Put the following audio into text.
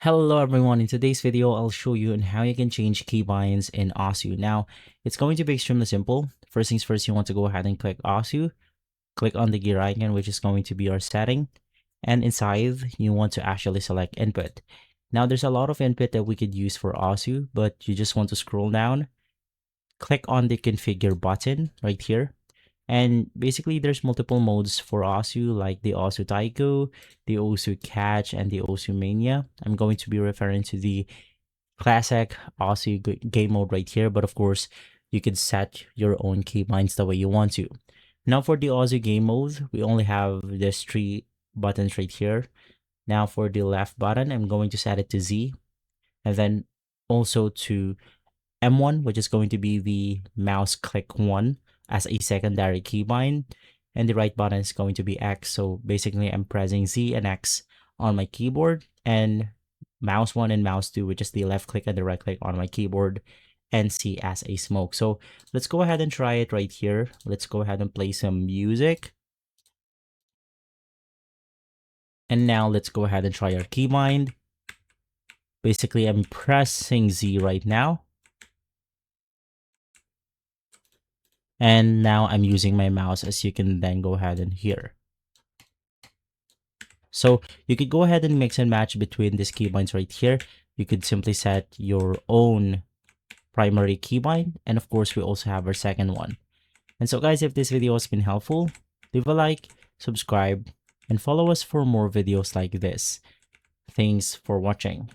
Hello everyone, in today's video I'll show you on how you can change keybinds in OSU. Now, it's going to be extremely simple. First things first, you want to go ahead and click OSU, click on the gear icon, which is going to be our setting, and inside you want to actually select input. Now there's a lot of input that we could use for OSU, but you just want to scroll down, click on the configure button right here. And basically, there's multiple modes for OSU, like the OSU Taiko, the OSU Catch, and the OSU Mania. I'm going to be referring to the classic OSU game mode right here, but of course, you can set your own keybinds the way you want to. Now for the OSU game mode, we only have these three buttons right here. Now for the left button, I'm going to set it to Z, and then also to M1, which is going to be the mouse click 1 as a secondary keybind, and the right button is going to be X. So basically, I'm pressing Z and X on my keyboard, and mouse 1 and mouse 2, which is the left click and the right click on my keyboard, and C as a smoke. So let's go ahead and try it right here. Let's go ahead and play some music. And now let's go ahead and try our keybind. Basically, I'm pressing Z right now. And now I'm using my mouse, as you can then go ahead and hear. So you could go ahead and mix and match between these keybinds right here. You could simply set your own primary keybind. And of course, we also have our second one. And so guys, if this video has been helpful, leave a like, subscribe, and follow us for more videos like this. Thanks for watching.